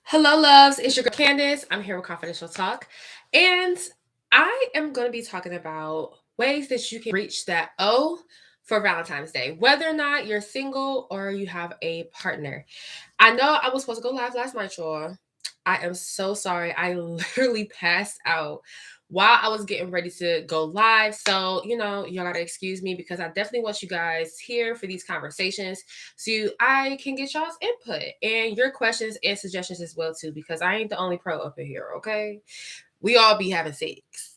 Hello, loves. It's your girl Candace. I'm here with Confidential Talk, and I am going to be talking about ways that you can reach that O for Valentine's Day, whether or not you're single or you have a partner. I know I was supposed to go live last night, y'all. I am so sorry. I literally passed out while I was getting ready to go live. So, y'all gotta excuse me because I definitely want you guys here for these conversations so I can get y'all's input and your questions and suggestions as well, too, because I ain't the only pro up in here, okay? We all be having sex.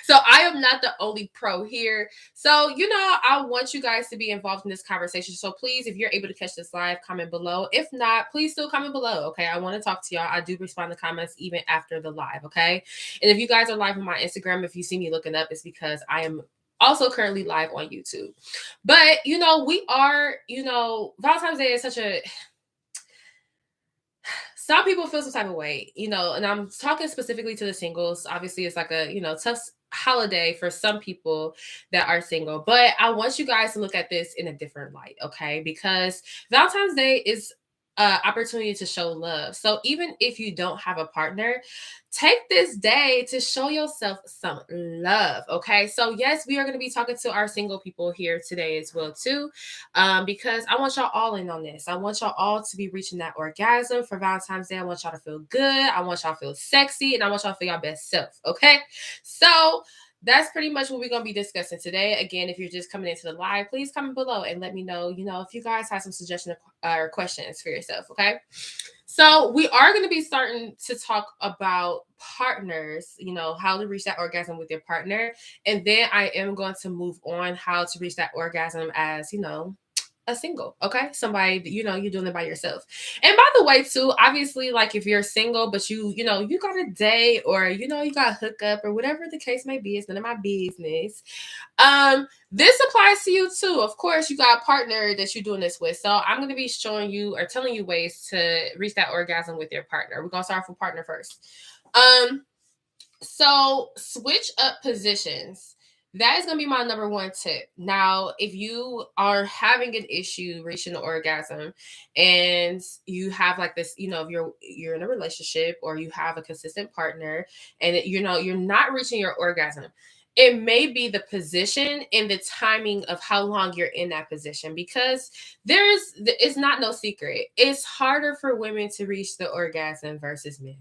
So I am not the only pro here. So, I want you guys to be involved in this conversation. So please, if you're able to catch this live, comment below. If not, please still comment below. Okay. I want to talk to y'all. I do respond to comments even after the live. Okay. And if you guys are live on my Instagram, if you see me looking up, it's because I am also currently live on YouTube. But, we are, Valentine's Day is such a some people feel some type of way, and I'm talking specifically to the singles. Obviously, it's like a, tough holiday for some people that are single, but I want you guys to look at this in a different light, okay? Because Valentine's Day is an opportunity to show love. So even if you don't have a partner, take this day to show yourself some love, okay? So yes, we are going to be talking to our single people here today as well too, because I want y'all all in on this. I want y'all all to be reaching that orgasm for Valentine's Day. I want y'all to feel good. I want y'all to feel sexy, and I want y'all to feel your best self. Okay, so that's pretty much what we're going to be discussing today. Again, if you're just coming into the live, please comment below and let me know, if you guys have some suggestions or questions for yourself. Okay. So we are going to be starting to talk about partners, how to reach that orgasm with your partner. And then I am going to move on how to reach that orgasm as, a single, okay? Somebody that you're doing it by yourself. And by the way, too, obviously, like if you're single, but you got a date or you got a hookup or whatever the case may be, it's none of my business. This applies to you too. Of course, you got a partner that you're doing this with. So I'm gonna be showing you or telling you ways to reach that orgasm with your partner. We're gonna start with partner first. So switch up positions. That is going to be my number one tip. Now, if you are having an issue reaching the orgasm and you have like this, if you're in a relationship or you have a consistent partner and you're not reaching your orgasm, it may be the position and the timing of how long you're in that position because it's not no secret. It's harder for women to reach the orgasm versus men.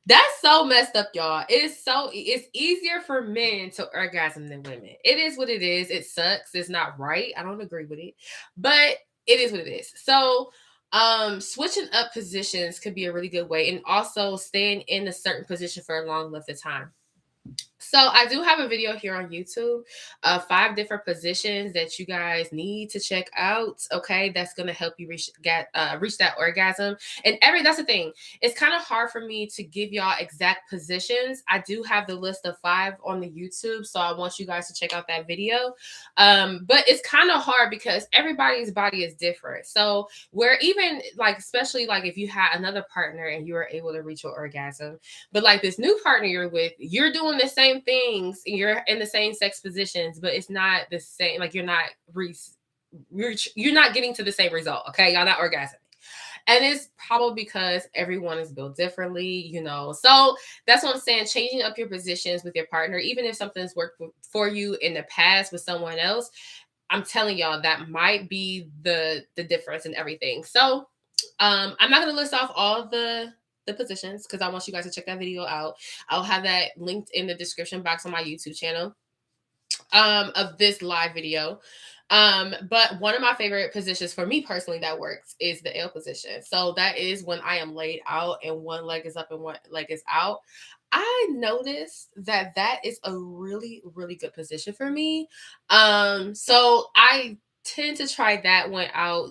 That's so messed up, y'all. It's easier for men to orgasm than women. It is what it is. It sucks. It's not right. I don't agree with it. But it is what it is. So switching up positions could be a really good way. And also staying in a certain position for a long length of time. So I do have a video here on YouTube of 5 different positions that you guys need to check out. Okay, that's gonna help you reach that orgasm. And that's the thing. It's kind of hard for me to give y'all exact positions. I do have the list of 5 on the YouTube, so I want you guys to check out that video. But it's kind of hard because everybody's body is different. So where even like, especially like if you had another partner and you were able to reach your orgasm, but like this new partner you're with, you're doing the same things, you're in the same sex positions, but it's not the same. Like you're not getting to the same result. Okay, y'all not orgasming. And it's probably because everyone is built differently. So that's what I'm saying. Changing up your positions with your partner, even if something's worked for you in the past with someone else, I'm telling y'all that might be the difference in everything. So I'm not gonna list off all the positions because I want you guys to check that video out. I'll have that linked in the description box on my YouTube channel of this live video. But one of my favorite positions for me personally that works is the L position. So that is when I am laid out and one leg is up and one leg is out. I noticed that is a really, really good position for me. So I tend to try that one out,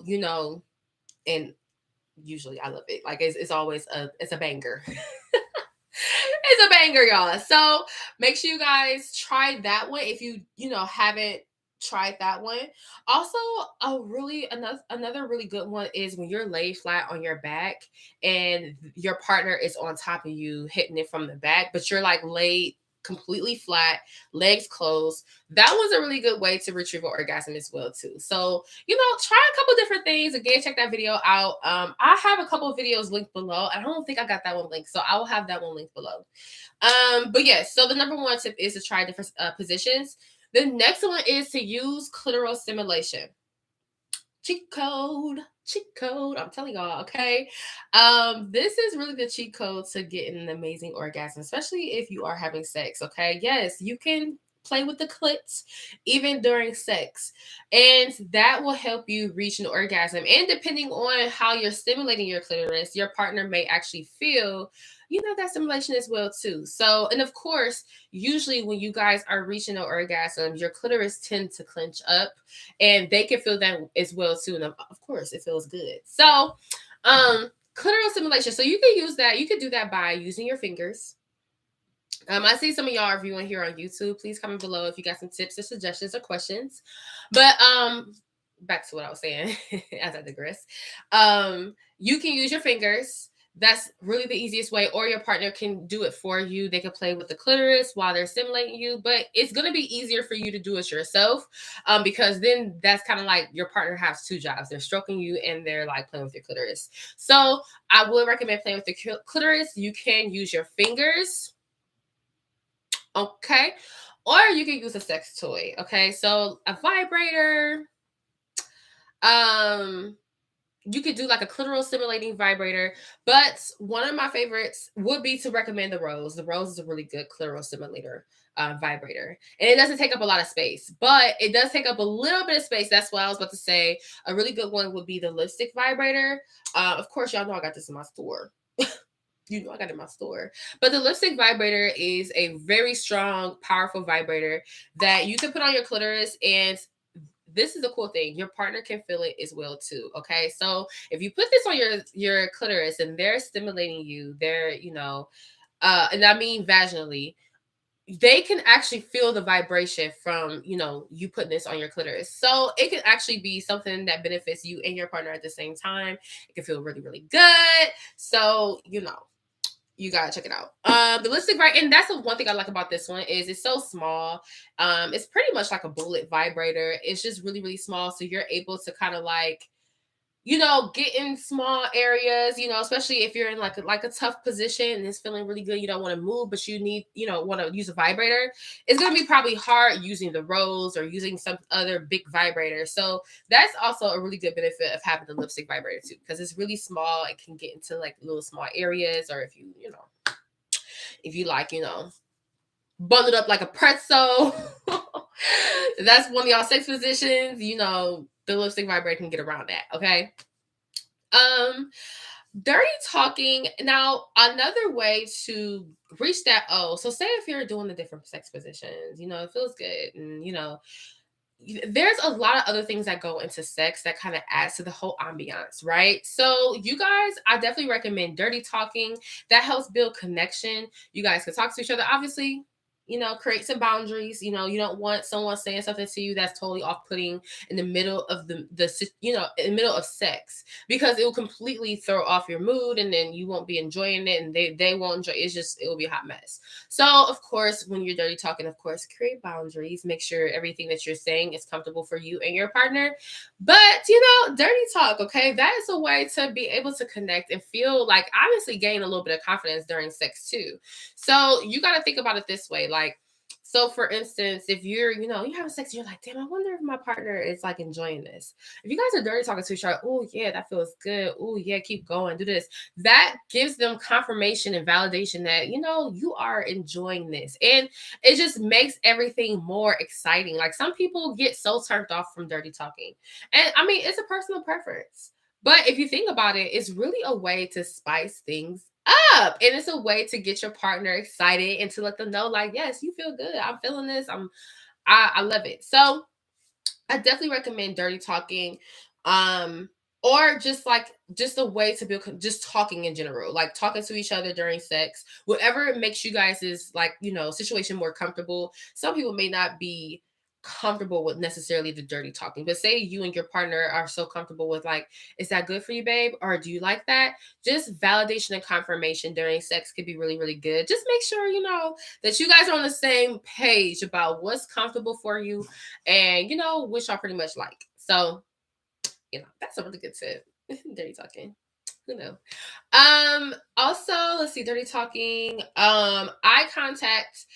and usually I love it. Like it's always it's a banger. It's a banger, y'all. So make sure you guys try that one if you haven't tried that one. Also, another really good one is when you're laid flat on your back and your partner is on top of you hitting it from the back, but you're like laid completely flat, legs closed. That was a really good way to retrieve an orgasm as well too. So, try a couple different things. Again, check that video out. I have a couple of videos linked below. I don't think I got that one linked, so I will have that one linked below. But yes, so the number one tip is to try different positions. The next one is to use clitoral stimulation. Cheat code. I'm telling y'all, okay? This is really the cheat code to get an amazing orgasm, especially if you are having sex, okay? Yes, you can play with the clits even during sex, and that will help you reach an orgasm. And depending on how you're stimulating your clitoris, your partner may actually feel that stimulation as well too. So, and of course, usually when you guys are reaching an orgasm, your clitoris tend to clench up, and they can feel that as well too. And of course, it feels good. So, clitoral stimulation. So you can use that. You can do that by using your fingers. I see some of y'all reviewing here on YouTube. Please comment below if you got some tips or suggestions or questions. But back to what I was saying as I digress. You can use your fingers. That's really the easiest way, or your partner can do it for you. They can play with the clitoris while they're stimulating you, but it's going to be easier for you to do it yourself, because then that's kind of like your partner has two jobs. They're stroking you and they're like playing with your clitoris. So I would recommend playing with the clitoris. You can use your fingers, okay, or you can use a sex toy, okay? So a vibrator, you could do like a clitoral stimulating vibrator, but one of my favorites would be to recommend the Rose. The Rose is a really good clitoral stimulator vibrator, and it doesn't take up a lot of space, but it does take up a little bit of space. That's what I was about to say. A really good one would be the lipstick vibrator. Of course, y'all know I got this in my store. I got it in my store. But the lipstick vibrator is a very strong, powerful vibrator that you can put on your clitoris, and this is the cool thing. Your partner can feel it as well too. Okay. So if you put this on your clitoris and they're stimulating you, they're, and I mean vaginally, they can actually feel the vibration from, you putting this on your clitoris. So it can actually be something that benefits you and your partner at the same time. It can feel really, really good. So, you gotta check it out. The lipstick, right? And that's the one thing I like about this one is it's so small. It's pretty much like a bullet vibrator. It's just really, really small. So you're able to kind of like, get in small areas, especially if you're in like a tough position and it's feeling really good. You don't want to move, but you need, want to use a vibrator. It's going to be probably hard using the Rose or using some other big vibrator. So that's also a really good benefit of having the lipstick vibrator too, because it's really small. It can get into like little small areas, or if you like, bundled up like a pretzel. That's one of y'all sex positions, the lipstick vibrator can get around that. Okay. Dirty talking. Now, another way to reach that. So say if you're doing the different sex positions, it feels good. And, there's a lot of other things that go into sex that kind of adds to the whole ambiance, right? So you guys, I definitely recommend dirty talking. That helps build connection. You guys can talk to each other. Obviously, create some boundaries. You don't want someone saying something to you that's totally off-putting in the middle of in the middle of sex, because it will completely throw off your mood, and then you won't be enjoying it, and they won't enjoy it. It will be a hot mess. So, of course, when you're dirty talking, of course, create boundaries. Make sure everything that you're saying is comfortable for you and your partner. But, dirty talk, okay? That is a way to be able to connect and feel like, obviously, gain a little bit of confidence during sex too. So you got to think about it this way. Like, so for instance, if you're, you having sex, you're like, damn, I wonder if my partner is like enjoying this. If you guys are dirty talking to each other, oh yeah, that feels good. Oh yeah, keep going, do this. That gives them confirmation and validation that, you are enjoying this. And it just makes everything more exciting. Like, some people get so turned off from dirty talking. And I mean, it's a personal preference. But if you think about it, it's really a way to spice things up, and it's a way to get your partner excited and to let them know, like, yes, you feel good. I'm feeling this. I love it. So I definitely recommend dirty talking, or just a way to build, just talking in general, like talking to each other during sex, whatever makes you guys' situation more comfortable. Some people may not be comfortable with necessarily the dirty talking. But say you and your partner are so comfortable with, like, is that good for you, babe? Or do you like that? Just validation and confirmation during sex could be really, really good. Just make sure, that you guys are on the same page about what's comfortable for you and, which y'all pretty much like. So, that's a really good tip. Dirty talking. Who knows? Also, let's see, dirty talking. Eye contact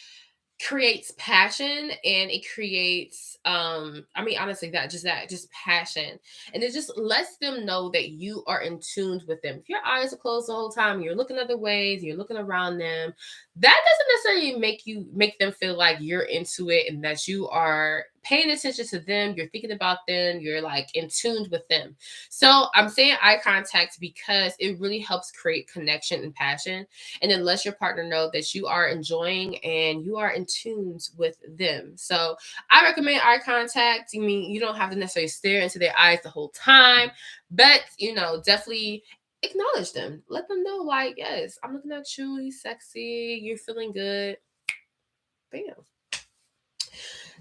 creates passion, and it creates honestly, that just passion, and it just lets them know that you are in tune with them. If your eyes are closed the whole time, you're looking other ways, you're looking around them, that doesn't necessarily make them feel like you're into it and that you are paying attention to them, you're thinking about them, you're like in tune with them. So I'm saying eye contact because it really helps create connection and passion, and then let your partner know that you are enjoying and you are in tune with them. So I recommend eye contact. I mean, you don't have to necessarily stare into their eyes the whole time, but definitely acknowledge them. Let them know, like, yes, I'm looking at you, you're sexy, you're feeling good. Bam.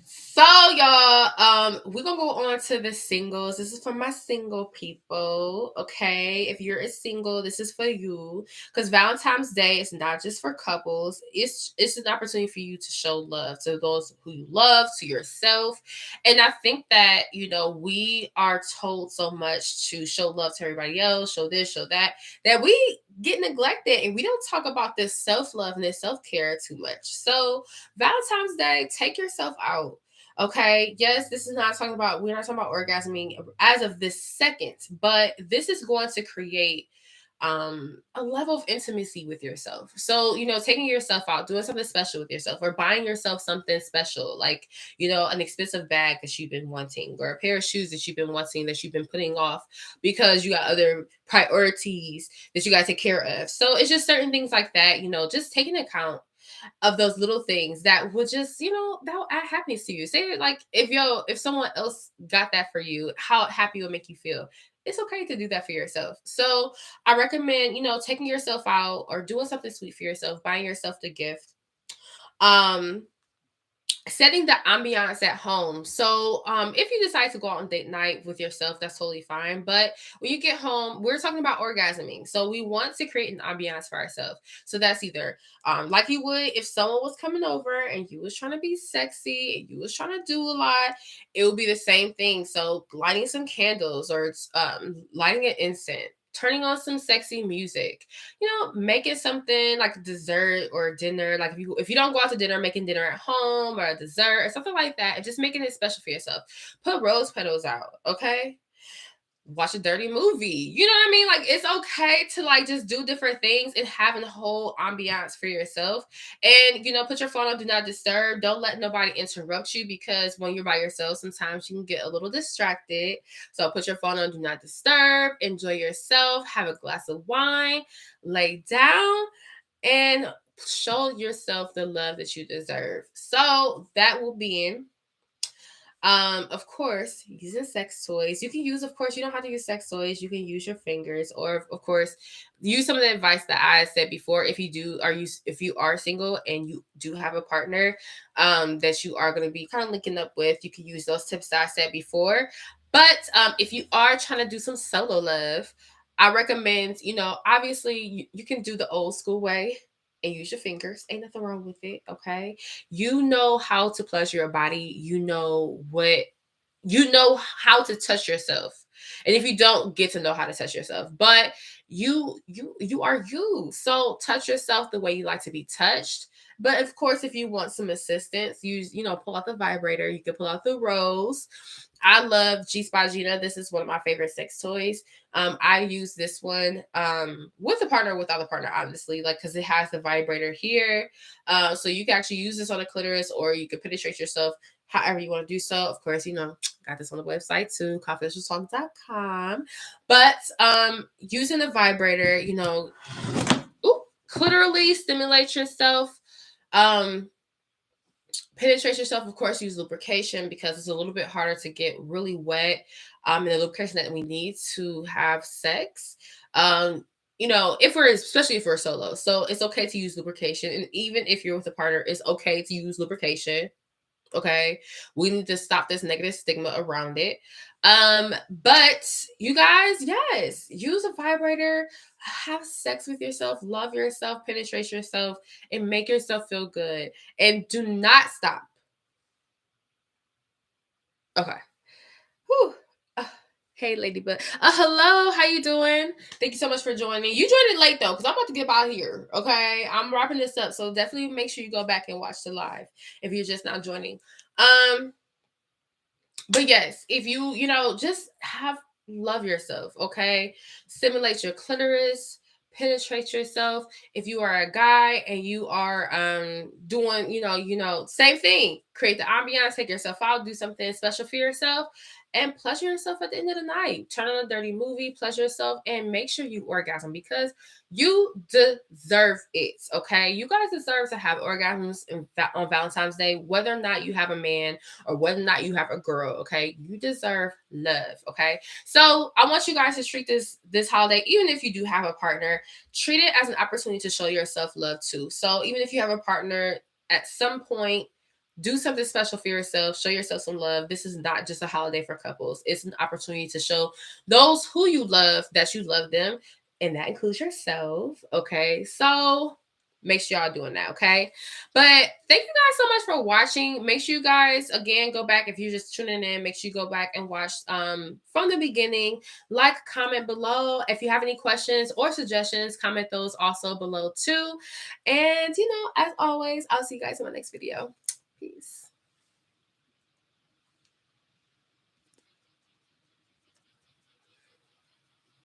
So y'all, we're gonna go on to the singles. This is for my single people. Okay. If you're a single, this is for you. Because Valentine's Day is not just for couples. It's an opportunity for you to show love to those who you love, to yourself. And I think that, we are told so much to show love to everybody else, show this, show that we get neglected and we don't talk about this self-love and this self-care too much. So Valentine's Day, take yourself out. Okay. Yes, we're not talking about orgasming as of this second, but this is going to create a level of intimacy with yourself. So, taking yourself out, doing something special with yourself, or buying yourself something special, like, an expensive bag that you've been wanting, or a pair of shoes that you've been wanting, that you've been putting off because you got other priorities that you got to take care of. So it's just certain things like that, just taking account of those little things that would just, that will add happiness to you. Say, like, if someone else got that for you, how happy it would make you feel. It's okay to do that for yourself. So I recommend, taking yourself out or doing something sweet for yourself, buying yourself the gift. Setting the ambiance at home. So if you decide to go out on date night with yourself, that's totally fine. But when you get home, we're talking about orgasming. So we want to create an ambiance for ourselves. So that's either like you would if someone was coming over and you was trying to be sexy and you was trying to do a lot, it would be the same thing. So lighting some candles, or lighting an incense, turning on some sexy music, making something like a dessert or dinner. Like if you don't go out to dinner, making dinner at home or a dessert or something like that, and just making it special for yourself. Put rose petals out, okay? Watch a dirty movie. You know what I mean? Like, it's okay to like just do different things and having a whole ambiance for yourself. And put your phone on do not disturb. Don't let nobody interrupt you, because when you're by yourself, sometimes you can get a little distracted. So put your phone on do not disturb. Enjoy yourself. Have a glass of wine. Lay down and show yourself the love that you deserve. So that will be in. Of course, using sex toys. You can use, of course, you don't have to use sex toys. You can use your fingers, or of course, use some of the advice that I said before. If you are single and you do have a partner, that you are going to be kind of linking up with, you can use those tips that I said before. But if you are trying to do some solo love, I recommend, obviously you can do the old school way and use your fingers. Ain't nothing wrong with it. Okay. You know how to pleasure your body. You know how to touch yourself. And if you don't, get to know how to touch yourself. But you are you. So touch yourself the way you like to be touched. But of course, if you want some assistance, pull out the vibrator. You can pull out the rose. I love G Spot Gina. This is one of my favorite sex toys. I use this one with a partner, without a partner, honestly, like, because it has the vibrator here. So you can actually use this on the clitoris, or you can penetrate yourself however you want to do so. Of course, got this on the website too, confidentialtalk.com. But using the vibrator, clitorally stimulate yourself. Penetrate yourself, of course, use lubrication, because it's a little bit harder to get really wet. And the lubrication that we need to have sex. Especially if we're solo. So it's okay to use lubrication. And even if you're with a partner, it's okay to use lubrication. Okay. We need to stop this negative stigma around it. But you guys, yes, use a vibrator, have sex with yourself, love yourself, penetrate yourself, and make yourself feel good. And do not stop. Okay. Whew. Uh, hey, Ladybug. Hello. How you doing? Thank you so much for joining. You joined it late though, because I'm about to get out here. Okay, I'm wrapping this up, so definitely make sure you go back and watch the live if you're just now joining. But yes, if just love yourself, okay? Simulate your clitoris, penetrate yourself. If you are a guy and you are doing, same thing. Create the ambiance, take yourself out, do something special for yourself, and pleasure yourself at the end of the night. Turn on a dirty movie, pleasure yourself, and make sure you orgasm because you deserve it, okay? You guys deserve to have orgasms on Valentine's Day, whether or not you have a man or whether or not you have a girl, okay? You deserve love, okay? So I want you guys to treat this holiday, even if you do have a partner, treat it as an opportunity to show yourself love too. So even if you have a partner, at some point, do something special for yourself, show yourself some love. This is not just a holiday for couples. It's an opportunity to show those who you love that you love them, and that includes yourself, okay? So make sure y'all doing that, okay? But thank you guys so much for watching. Make sure you guys again go back if you're just tuning in. Make sure you go back and watch from the beginning. Like, comment below if you have any questions or suggestions. Comment those also below too. And as always, I'll see you guys in my next video. Peace.